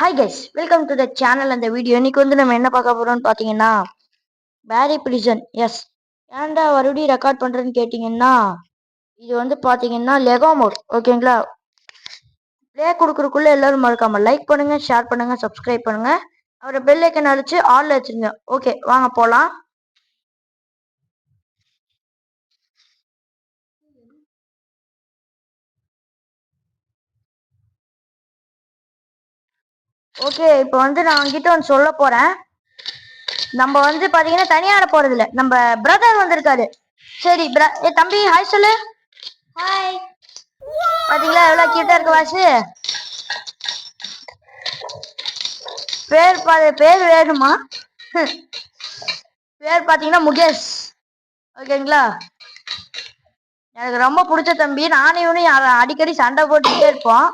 Hi guys, welcome to the channel. அந்த video இன்னைக்கு நம்ம என்ன பார்க்க போறோம்னு பார்த்தீங்கன்னா பேரி பிரிசன். எஸ், ஏன்டா மறுபடியும் ரெக்கார்ட் பண்ணுறேன்னு கேட்டிங்கன்னா, இது பார்த்தீங்கன்னா லெகோ மோட். ஓகேங்களா? ப்ளே கொடுக்குறக்குள்ள எல்லாரும் மறக்காம லைக் பண்ணுங்க, ஷேர் பண்ணுங்க, சப்ஸ்கிரைப் பண்ணுங்க. அவரை பெல் ஐக்கன் அடிச்சு ஆல்ல வச்சுருங்க. ஓகே, வாங்க போகலாம். ஓகே, இப்போ நான் உங்ககிட்ட சொல்ல போறேன். நம்ம பாத்தீங்கன்னா தனியா ஆட போறது இல்ல, நம்ம பிரதர் வந்திருக்காரு. சரி தம்பி, ஹாய் சொல்லு. ஹாய். பாத்தீங்களா எவ்வளவு கியூட்டா இருக்கு வாசு. பேர் வேணுமா? பேர் பாத்தீங்கன்னா முகேஷ். ஓகேங்களா? எனக்கு ரொம்ப பிடிச்ச தம்பி. நானும் இவனும் அடிக்கடி சண்டை போட்டுட்டே இருப்போம்.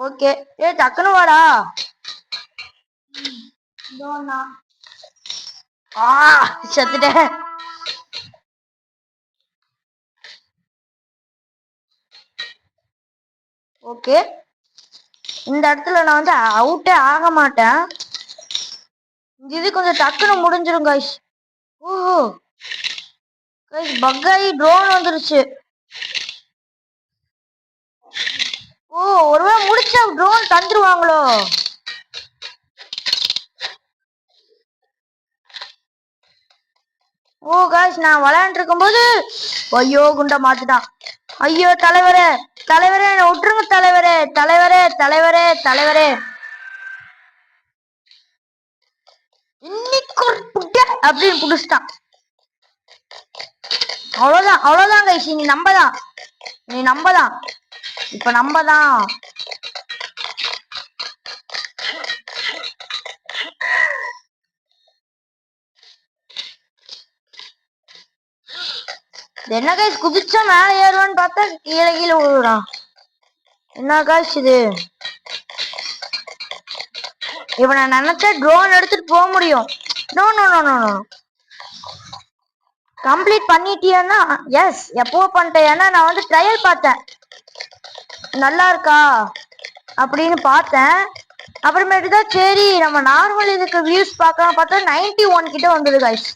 ஓகே, டக்குனு வாடா. செத்துட்டேன். ஓகே, இந்த இடத்துல நான் அவுட்டே ஆக மாட்டேன். இது கொஞ்சம் டக்குனு முடிஞ்சிரும் கைஸ். ஓஹோ கைஸ், பக்காயி ட்ரோன் வந்துருச்சு. ஓ, ஒருவேளை முடிச்சா ட்ரோன் தந்துருவாங்களோ? ஓ காய்ஸ், நான் விளையாண்டு இருக்கும் போது ஐயோ குண்டா மாத்திட்டான். ஐயோ தலைவரே தலைவரே, விட்டுருங்க தலைவரே தலைவரே தலைவரே தலைவரே. இன்னைக்கு அப்படின்னு புடிச்சிட்டான். அவ்வளவுதான் அவ்வளவுதான் கைஸ், நீ நம்பதான் இப்ப நம்பதான். என்ன கைஸ், குதிச்சா மேல ஏறுவான்னு பார்த்தா கீழே விழுறான். என்ன கைஸ் இது? இப்ப நான் நினைச்சா ட்ரோன் எடுத்துட்டு போக முடியும். No no no no no. Complete பண்ணிட்டியன்னா எஸ், எப்போ பண்ணிட்டேன். ஏன்னா நான் ட்ரையல் பார்த்தேன், நல்லா இருக்கா அப்படின்னு பார்த்தேன். அப்புறமேட்டு தான் சரி நம்ம நார்மல் இதுக்கு வியூஸ் பார்க்கலாம் பார்த்தா 91 கிட்ட வந்தது கைஸ்.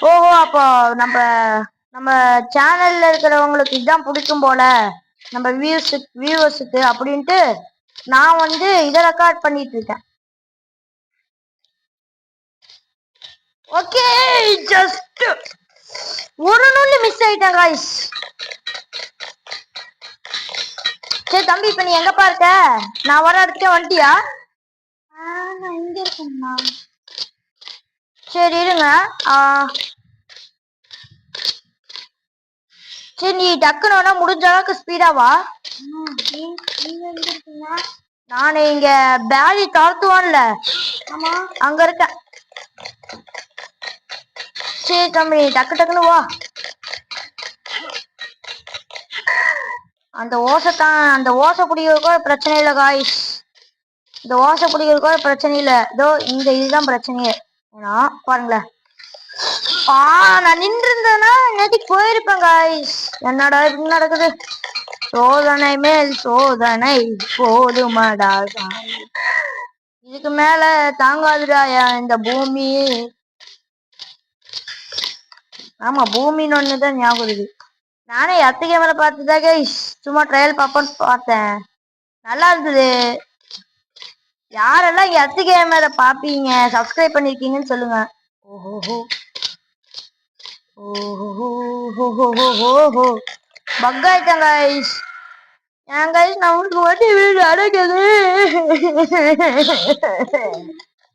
ஓஹோ, அப்போ நம்ம நம்ம சேனல்ல இருக்கிறவங்களுக்கு இதுதான் பிடிக்கும் போல, நம்ம வியூவர்ஸுக்கு அப்படின்ட்டு நான் இதை ரெக்கார்ட் பண்ணிட்டு இருக்கேன். ஓகே, ஜஸ்ட் ஒரு நூல் மிஸ் ஆயிட்டேன் கைஸ். சரி தம்பி, இப்ப நீ எங்கப்பா இருக்க? நான் வர இடத்துக்கே வந்துட்டியா? இங்க இருக்கேன்னா சரி இருங்க. சரி, நீ டக்குன்னு வேணா முடிஞ்ச அளவுக்கு ஸ்பீடாவா. நான் இங்க பேரி தாழ்த்துவான்ல, அங்க இருக்கேன். சரி தம்பி, டக்கு டக்குன்னு வா. அந்த ஓசை பிடிக்கிறதுக்கோ பிரச்சனை இல்லை காய்ஸ். இந்த ஓசை பிடிக்கிறதுக்கோ பிரச்சனை இல்லை. இதோ இதுதான் பிரச்சனையே. ஏன்னா பாருங்களேன், நான் நின்று இருந்தேன்னா நேற்றுக்கு போயிருப்பேன் காய்ஸ். என்னடா இப்படி நடக்குது? சோதனை மேல் சோதனை போதுமடா, இதுக்கு மேல தாங்காதுடா இந்த பூமி. ஆமா, பூமின்னு ஒண்ணுதான் ஞாபகம் இருக்கு. நானே எத்த கேமரா பார்த்துதான் கைஸ் சும்மா ட்ரையல் பார்ப்போன்னு பார்த்தேன். நல்லா இருந்தது. யாரெல்லாம் எத்த கேமரா பாப்பீங்க, சப்ஸ்கிரைப் பண்ணிருக்கீங்கன்னு சொல்லுங்க. ஓஹோ ஓஹோ, பக் ஆயிட்டேன் கைஸ். ஏன் கைஸ், நான் உங்களுக்கு வீடு அடைக்குது.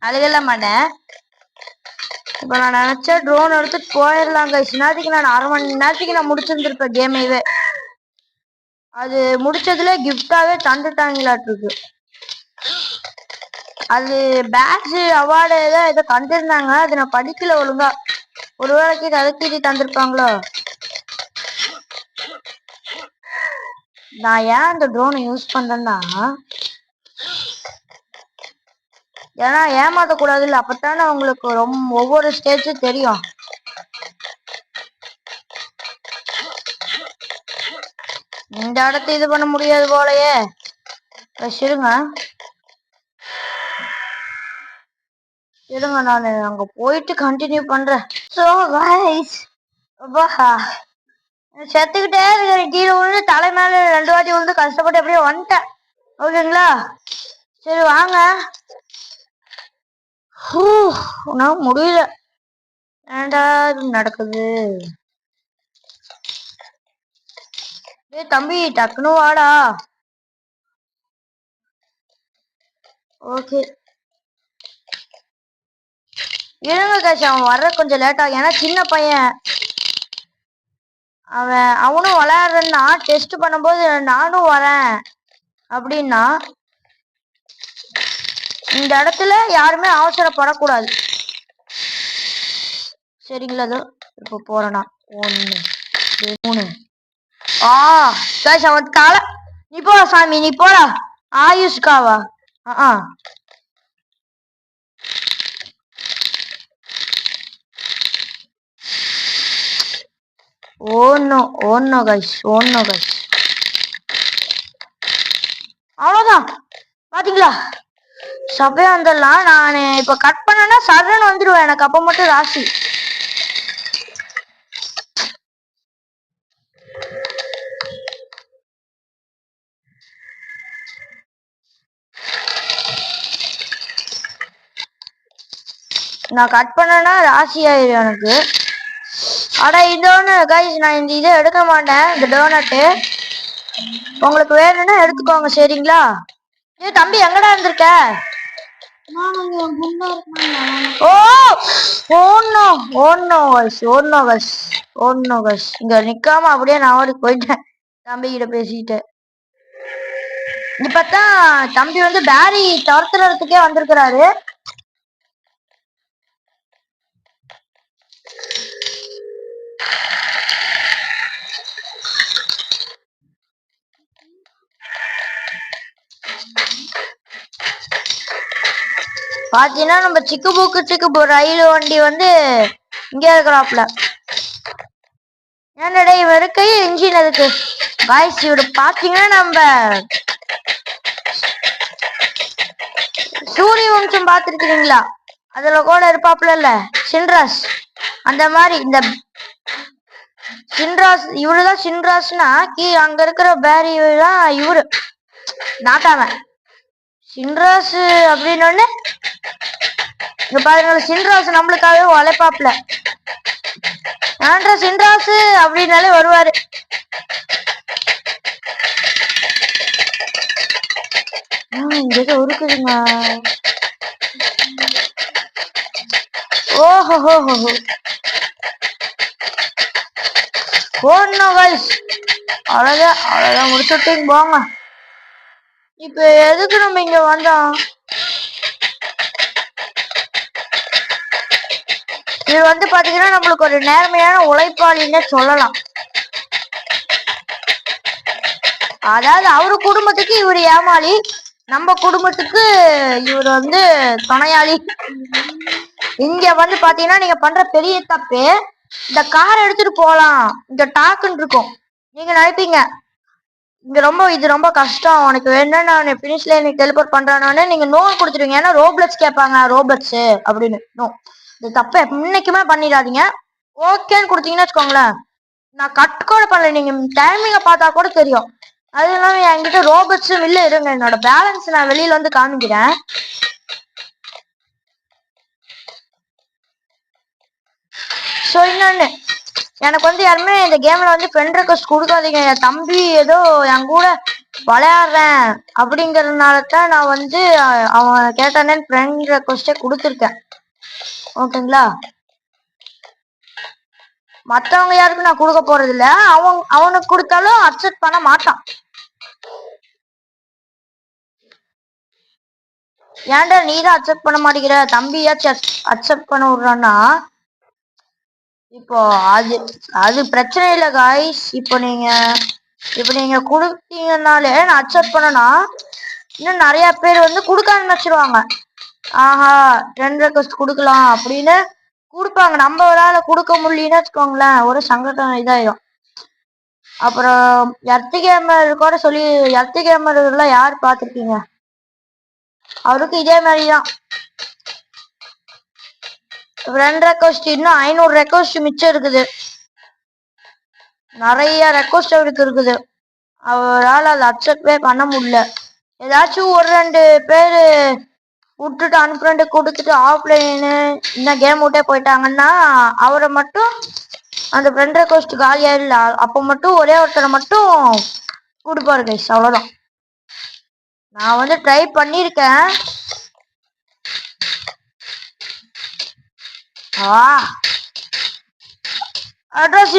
அழுகல மாட்டேன். இப்ப நான் நினைச்சா ட்ரோன் எடுத்துட்டு போயிடலாம் கைஸ். நேரத்துக்கு நான் அரை மணி நேரத்துக்கு நான் முடிச்சிருந்திருப்பேன் கேமையவே. அது முடிச்சதுல கிஃப்டாவே தந்துட்டாங்களாட்டு இருக்கு. அது பேட்ச் அவார்டு ஏதோ தந்திருந்தாங்க, அது நான் படிக்கல ஒழுங்கா. ஒருவேளைக்கு அதுக்கு தந்திருப்பாங்களோ. நான் ஏன் அந்த ட்ரோனை யூஸ் பண்றேன்னா, ஏன்னா ஏமாத்த கூடாது இல்ல, அப்பத்தானே உங்களுக்கு ஒவ்வொரு ஸ்டேஜும் தெரியும். இந்த இடத்த இது பண்ண முடியாது போலயே. இருங்க இருங்க, நான் அங்க போயிட்டு கண்டினியூ பண்றேன். சோ கைஸ், செத்துக்கிட்டே இருக்கிற, கீழே விழுந்து தலை மேல 2 வாட்டி விழுந்து கஷ்டப்பட்டு அப்படியே வந்துட்டேன். ஓகேங்களா, சரி வாங்க. நான் முடியல, ஏன்டா இது நடக்குது? தம்பி டக்குனு வாடா. ஓகே இருங்க காஷ், அவன் வர்ற கொஞ்சம் லேட் ஆகும். ஏன்னா சின்ன பையன் அவனும் விளையாடுறேன்னா டெஸ்ட் பண்ணும்போது நானும் வரேன் அப்படின்னா இந்த இடத்துல யாருமே அவசரப்படக்கூடாது. சரிங்களா? இப்ப போறேனா 1 2 3. காஷ் அவன் கால, நீ போடா சாமி, நீ போடா. ஆயுஷ்காவா? ஓ நோ கைஸ், அவ்வளவுதான். பாத்தீங்களா, சபையா வந்துடலாம். நான் இப்ப கட் பண்ணேன்னா சரண் வந்துடுவேன் எனக்கு. அப்ப மட்டும் ராசி. நான் கட் பண்ணேன்னா ராசி ஆயிடும் எனக்கு. ஆனா இன்னொன்னு கைஸ், நான் இந்த இதை எடுக்க மாட்டேன், இந்த டோனட்டு. உங்களுக்கு வேணும்னா எடுத்துக்கோங்க, சரிங்களா? தம்பி எங்கடா இருந்திருக்க? இங்க நிக்காம அப்படியே நான் ஓடி போயிட்டேன் தம்பி கிட்ட பேசிட்டு. இப்பதான் தம்பி வந்து பேரி துரத்துறதுக்கே வந்திருக்கிறாரு. பாத்தீங்கன்னா நம்ம சிக்கு ரயில் வண்டி வந்து இங்க இருக்கிறாப்ல. என்னடா இவன் இருக்க இன்ஜின் அதுக்கு காய்ஸ். இவரு பாத்தீங்கன்னா நம்ம சூரிய வம்சம் பாத்துருக்கீங்களா? அதுல கூட இருப்பாப்ல இல்ல சின்ராஸ், அந்த மாதிரி இந்த சின்ராஸ். இவருதான் சின்ராஸ்னா அங்க இருக்கிற பேரி தான் இவரு நாட்டாம சின்ராஸ் அப்படின்னு. இங்க பாருங்க, சின்ராசு நம்மளுக்காகவே உழைப்பாப்ல. ஆண்ட்ரா சின்ராசு அப்படின்னாலே வருவாரு. இங்க ஏதோ இருக்குதுங்க. ஓஹோ அவ்வளவுதான் முடிச்சுட்டு போங்க. இப்ப எதுக்கு நம்ம இங்க வந்தோம்? இது வந்து பாத்தீங்கன்னா நம்மளுக்கு ஒரு நேர்மையான உழைப்பாளின்னு சொல்லலாம். அதாவது அவரு குடும்பத்துக்கு இவரு ஏமாளி, நம்ம குடும்பத்துக்கு இவர் வந்து துணையாளி. இங்க வந்து பாத்தீங்கன்னா நீங்க பண்ற பெரிய தப்பு, இந்த கார் எடுத்துட்டு போலாம் இங்க டாக்குன்னு இருக்கும். நீங்க நினைப்பீங்க இது ரொம்ப கஷ்டம், உனக்கு வேணும்னா நான் பினிஷ்ல எனக்கு டெலிபோர்ட் பண்றானே நீங்க நோ கொடுத்துருவீங்க. ஏன்னா ரோப்ளட்ஸ் கேட்பாங்க, ரோப்ளட்ஸ் அப்படின்னு. நோ, இது தப்ப இன்னைக்குமே பண்ணிடாதீங்க. ஓகேன்னு கொடுத்தீங்கன்னு வச்சுக்கோங்களேன், நான் கட் கூட பண்ணல, நீங்க டைமிங்க பார்த்தா கூட தெரியும். அது இல்லாம என்கிட்ட ரோபோட்ஸும் இல்ல. இருங்க, என்னோட பேலன்ஸ் நான் வெளியில வந்து காமிக்கிறேன். ஸோ இன்னொன்னு, எனக்கு வந்து யாருமே இந்த கேம்ல வந்து ஃப்ரெண்ட் ரெக்வஸ்ட் கொடுக்காதீங்க. என் தம்பி ஏதோ என் கூட விளையாடுறேன் அப்படிங்கறதுனால தான் நான் வந்து அவன் கேட்டானே ஃப்ரெண்ட் ரெக்வஸ்டே கொடுத்துருக்கேன். ஓகேங்களா? மற்றவங்க யாருக்கும் நான் கொடுக்க போறது இல்ல. அவனுக்கு கொடுத்தாலும் அக்செப்ட் பண்ண மாட்டான். ஏன்டா நீ தான் அக்செப்ட் பண்ண மாட்டேங்கிற, தம்பியாச்சும் அக்செப்ட் பண்ண விடுறான்னா? இப்போ அது பிரச்சனை இல்லை காய்ஸ். இப்போ நீங்க கொடுத்தீங்கன்னாலே நான் அக்செப்ட் பண்ணனா இன்னும் நிறைய பேர் வந்து கொடுக்க ஆரம்பிச்சிருவாங்க. ஆஹா, ஃப்ரெண்ட் ரெக்வஸ்ட் கொடுக்கலாம் அப்படின்னு கொடுப்பாங்க. நம்ம ஒரு ஆளை கொடுக்க முடியலன்னு வச்சுக்கோங்களேன், ஒரு சங்கடம் இதாயிடும். அப்புறம் எர்த்து கேமர் கூட சொல்லி எர்த்து கேமர் எல்லாம் யார் பார்த்துருக்கீங்க? அவருக்கு இதே மாதிரிதான் 2 ரெக்வஸ்ட், இன்னும் 500 ரெக்வஸ்ட் மிச்சம் இருக்குது. நிறைய ரெக்வஸ்ட் அவருக்கு இருக்குது. அவரால் அதை அக்செப்டே பண்ண முடியல. ஏதாச்சும் 1-2 பேர் விட்டுட்டு அன்ஃப்ரெண்டு கொடுத்துட்டு ஆஃப்லைனு இந்த கேம் விட்டே போயிட்டாங்கன்னா அவரை மட்டும் அந்த ஃப்ரெண்ட் ரெக்வஸ்ட் காலியா இல்ல, அப்போ மட்டும் ஒரே ஒருத்தரை மட்டும் கொடுப்பாரு கைஸ். அவ்வளோதான். நான் வந்து ட்ரை பண்ணியிருக்கேன். அட்ரஸ்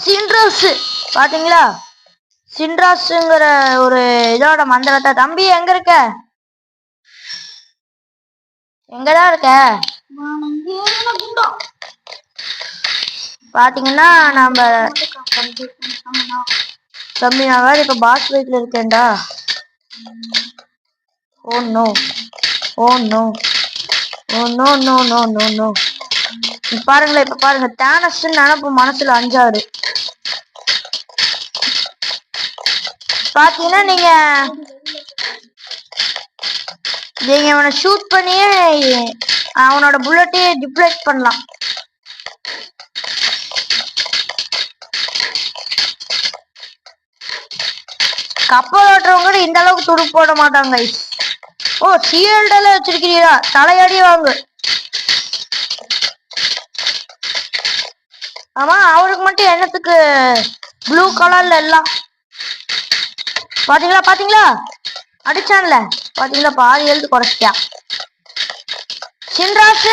சின்ராஸ் பாத்தீங்களா? சின்ராஸ்ங்கிற ஒரு இதோட மந்திரத்தை. தம்பி எங்க இருக்க? எங்கதான் இருக்க? பாத்தீங்கன்னா நம்ம தம்பி நான் வேற இப்ப பாஸ் வீட்ல இருக்கேன்டா. Oh no, oh no, oh no no no no no. பாருங்களேன், இப்ப பாருங்க, தேனஸ் நினப்பு மனசுல அஞ்சாறு. பாத்தீங்கன்னா நீங்க அவனை ஷூட் பண்ணியே அவனோட புல்லட்டையே டிப்ளேட் பண்ணலாம். கப்பல் ஓட்டுறவங்க இந்த அளவுக்கு துடுப்பு போட மாட்டாங்க. ஓ ஷீல்டெல்லாம் வச்சிருக்கிறீரா? தலையடி வாங்கு. ஆமா, அவருக்கு மட்டும் என்னத்துக்கு ப்ளூ கலர்ல எல்லாம்? பாத்தீங்களா பாத்தீங்களா? அடிச்சான்ல பாத்தீங்களா? பாதி எழுத்து குறைச்சிட்டா சின்ராஸ்.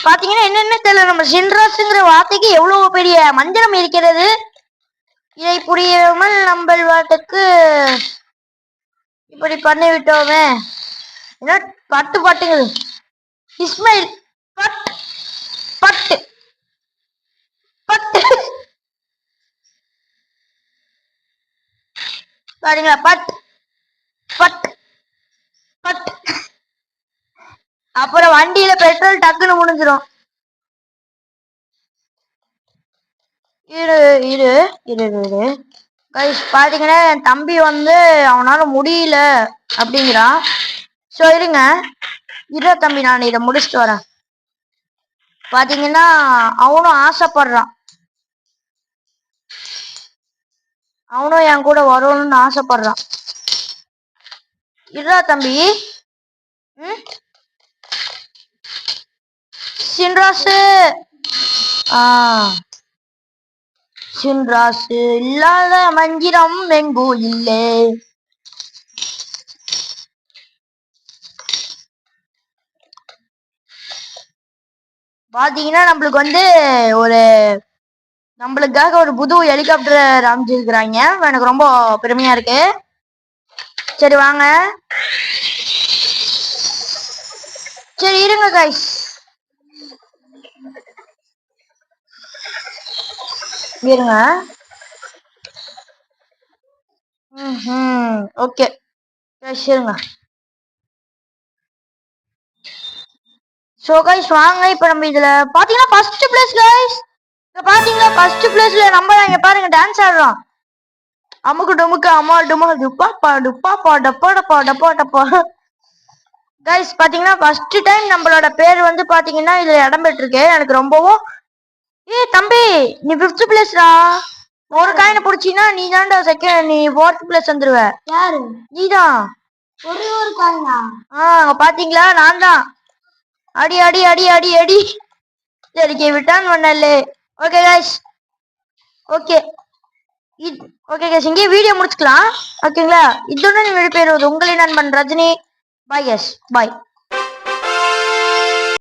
பாத்தீங்கன்னா என்னன்னு தெரியல, நம்ம சின்ராஸ்ங்கிற வார்த்தைக்கு எவ்வளவு பெரிய மந்திரம் இருக்கிறது. இதை புரியாமல் நம்மளுக்கு இப்படி பண்ணி விட்டோமே. என்ன பட்டு பட்டுங்குது. இஸ்மாயில் பட்டு பட்டு பட்டு பாருங்களா? பட்டு பட்டு பட்டு. அப்புறம் வண்டியில பெட்ரோல் டக்குன்னு முடிஞ்சிடும். இரு இரு இரு இரு கைஸ், பாத்தீங்கன்னா என் தம்பி வந்து அவனால முடியல அப்படிங்கிறான். ஸோ இருங்க தம்பி, நான் இதை முடிச்சுட்டு வரேன். பாத்தீங்கன்னா அவனும் ஆசைப்படுறான், அவனும் என் கூட வரணும்னு ஆசைப்படுறான். தம்பி. சின்ராசு சின்ராசு இல்லாத மஞ்சிரம் எங்கோ இல்லை. பாத்தீங்கன்னா நம்மளுக்கு வந்து நம்மளுக்காக ஒரு புது ஹெலிகாப்டர் அமைச்சிருக்கிறாங்க. எனக்கு ரொம்ப பெருமையா இருக்கு. சரி வாங்க, சரி இருங்க கைஸ், இருங்க. ஓகே இருங்க. சோ கைஸ் வாங்க, இப்ப நம்ம இதுல பாத்தீங்கன்னா ஃபர்ஸ்ட் பிளேஸ் கைஸ். பாத்தீங்களா ஃபர்ஸ்ட் பிளேஸ்ல நம்ம தான். இங்க பாருங்க டான்ஸ் ஆடுறோம். அமுக்கு டுமுக்கு அம்மா டுமா டுப்பா பா டுப்பா பா டப்பா டப்பா டப்பா டப்பா. கைஸ் பாத்தீங்கன்னா ஃபர்ஸ்ட் டைம் நம்மளோட பேர் வந்து பாத்தீங்கன்னா இதுல இடம் பெற்றிருக்கு. எனக்கு ரொம்பவும் தம்பி நீ 5th பிளேஸ்டா. ஒரு காயினை புடிச்சினா நீ தான்டா செகண்ட், நீ 4th பிளேஸ் வந்துருவ. யாரு? நீதான். ஒரே ஒரு காயினா? பாத்தீங்களா நான் தான். அடி அடி அடி அடி அடி. சரிக்கு விட்டான் பண்ணல. Okay guys, okay okay guys, இங்கே வீடியோ முடிச்சுக்கலாம். ஓகேங்களா? இதுடன் விடைபெறுவது உங்களின் நண்பன் ரஜினி. பாய் கைஸ், பாய்.